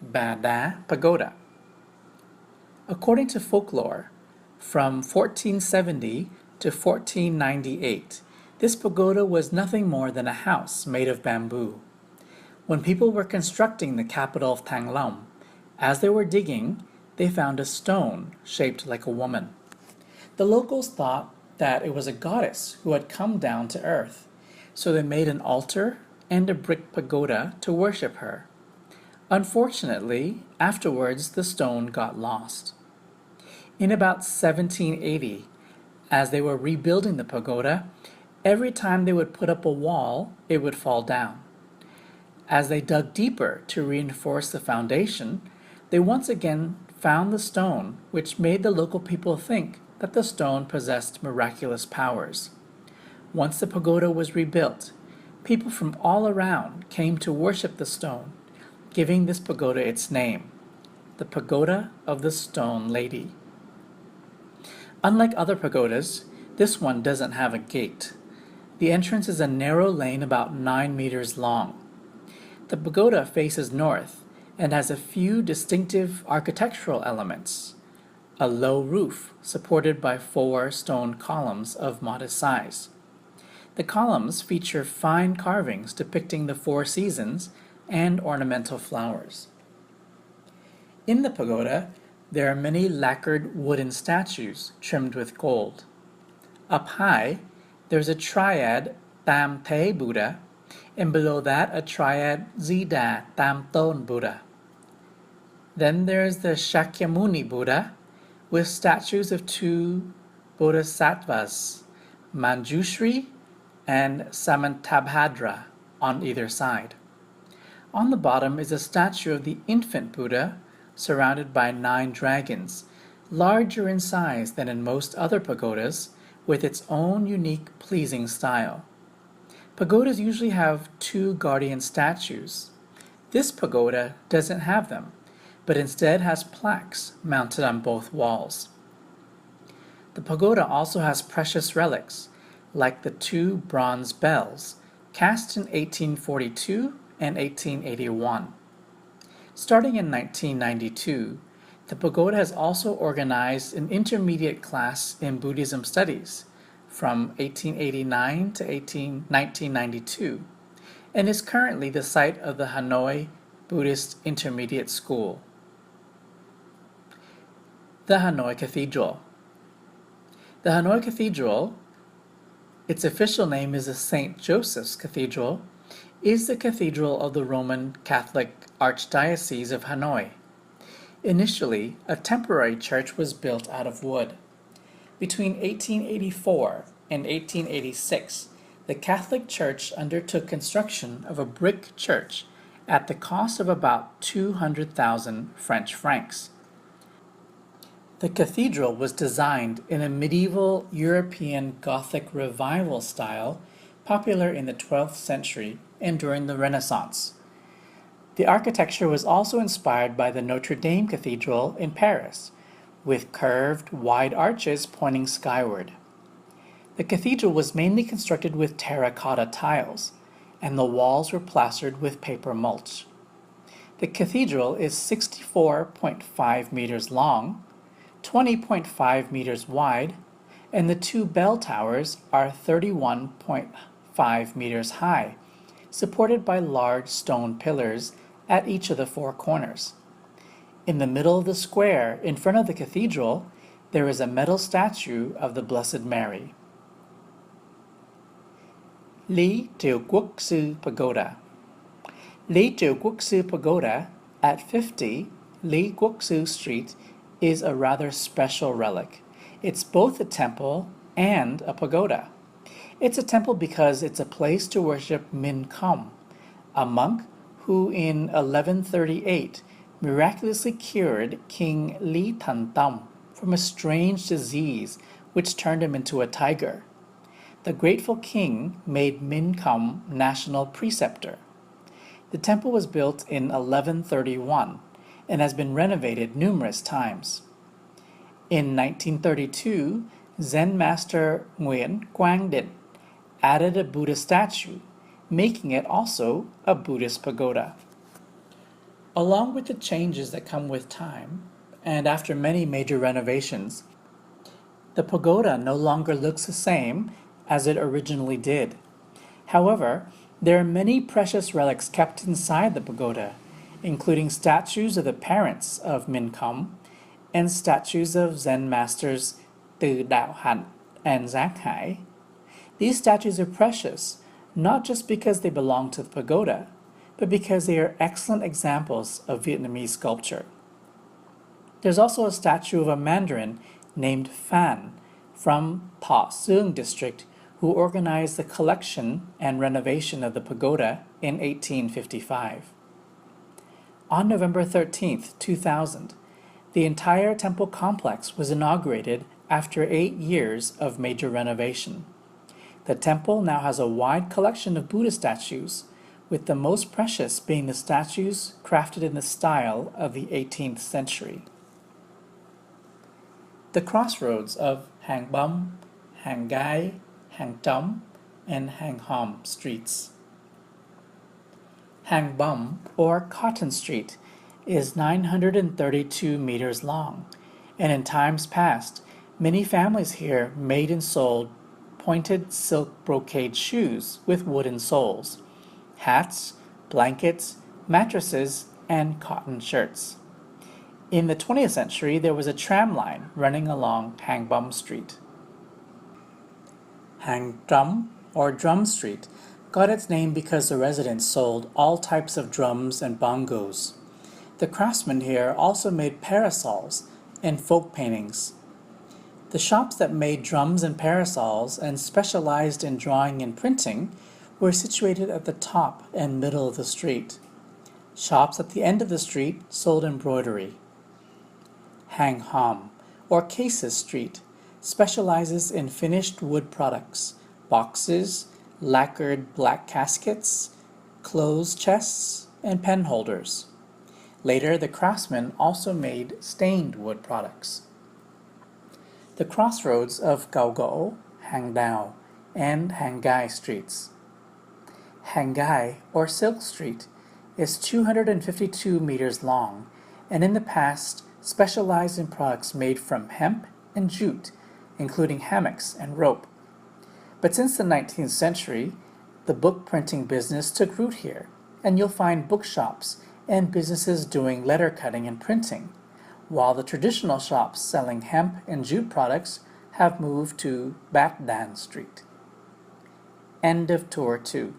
Ba Da Pagoda. According to folklore, from 1470 to 1498, this pagoda was nothing more than a house made of bamboo. When people were constructing the capital of Thanglam, as they were digging, they found a stone shaped like a woman. The locals thought that it was a goddess who had come down to earth, so they made an altar and a brick pagoda to worship her. Unfortunately, afterwards the stone got lost. In about 1780, as they were rebuilding the pagoda, every time they would put up a wall, it would fall down. As they dug deeper to reinforce the foundation, they once again found the stone, which made the local people think that the stone possessed miraculous powers. Once the pagoda was rebuilt, people from all around came to worship the stone, giving this pagoda its name, the Pagoda of the Stone Lady. Unlike other pagodas, this one doesn't have a gate. The entrance is a narrow lane about 9 meters long. The pagoda faces north and has a few distinctive architectural elements. A low roof supported by 4 stone columns of modest size. The columns feature fine carvings depicting the 4 seasons and ornamental flowers. In the pagoda, there are many lacquered wooden statues trimmed with gold. Up high, there's a triad Tam Te Buddha, and below that a triad Zida Tam Ton Buddha. Then there's the Shakyamuni Buddha, with statues of 2 bodhisattvas, Manjushri and Samantabhadra, on either side. On the bottom is a statue of the infant Buddha, surrounded by 9 dragons, larger in size than in most other pagodas, with its own unique, pleasing style. Pagodas usually have 2 guardian statues. This pagoda doesn't have them, but instead has plaques mounted on both walls. The pagoda also has precious relics, like the 2 bronze bells, cast in 1842 and 1881. Starting in 1992, the pagoda has also organized an intermediate class in Buddhism studies from 1889 to 1992 and is currently the site of the Ha Noi Buddhist Intermediate School. The Ha Noi Cathedral. The Ha Noi Cathedral, its official name is the St. Joseph's Cathedral, is the cathedral of the Roman Catholic Archdiocese of Hanoi. Initially, a temporary church was built out of wood. Between 1884 and 1886, the Catholic Church undertook construction of a brick church at the cost of about 200,000 French francs. The cathedral was designed in a medieval European Gothic revival style popular in the 12th century and during the Renaissance. The architecture was also inspired by the Notre Dame Cathedral in Paris, with curved, wide arches pointing skyward. The cathedral was mainly constructed with terracotta tiles, and the walls were plastered with paper mulch. The cathedral is 64.5 meters long, 20.5 meters wide, and the 2 bell towers are 31.5 meters high, supported by large stone pillars at each of the 4 corners. In the middle of the square, in front of the cathedral, there is a metal statue of the Blessed Mary. Lý Triều Quốc Sư Pagoda. Lý Triều Quốc Sư Pagoda at 50 Lý Quốc Sư Street is a rather special relic. It's both a temple and a pagoda. It's a temple because it's a place to worship Min Kham, a monk who in 1138 miraculously cured King Li Tan Tam from a strange disease which turned him into a tiger. The grateful king made Min Kham national preceptor. The temple was built in 1131 and has been renovated numerous times. In 1932, Zen master Nguyen Quang Định added a Buddha statue, making it also a Buddhist pagoda. Along with the changes that come with time, and after many major renovations, the pagoda no longer looks the same as it originally did. However, there are many precious relics kept inside the pagoda, including statues of the parents of Min Kum and statues of Zen masters Từ Đạo Hạnh and Giác Hải. These statues are precious, not just because they belong to the pagoda, but because they are excellent examples of Vietnamese sculpture. There's also a statue of a mandarin named Phan from Thọ Xuong district who organized the collection and renovation of the pagoda in 1855. On November 13, 2000, the entire temple complex was inaugurated after 8 years of major renovation. The temple now has a wide collection of Buddha statues, with the most precious being the statues crafted in the style of the 18th century. The crossroads of Hang Bum, Hang Gai, Hang Tum, and Hang Hom streets. Hang Bum, or Cotton Street, is 932 meters long, and in times past, many families here made and sold pointed silk brocade shoes with wooden soles, hats, blankets, mattresses, and cotton shirts. In the 20th century, there was a tram line running along Hang Bum Street. Hang Drum, or Drum Street, got its name because the residents sold all types of drums and bongos. The craftsmen here also made parasols and folk paintings. The shops that made drums and parasols and specialized in drawing and printing were situated at the top and middle of the street. Shops at the end of the street sold embroidery. Hang Hom, or Cases Street, specializes in finished wood products, boxes, lacquered black caskets, clothes chests, and pen holders. Later, the craftsmen also made stained wood products. The crossroads of Gao Go, Hang Dao, and Hang Gai streets. Hang Gai, or Silk Street, is 252 meters long, and in the past specialized in products made from hemp and jute, including hammocks and rope. But since the 19th century, the book printing business took root here, and you'll find bookshops and businesses doing letter cutting and printing, while the traditional shops selling hemp and jute products have moved to Bat Dan Street. End of Tour 2.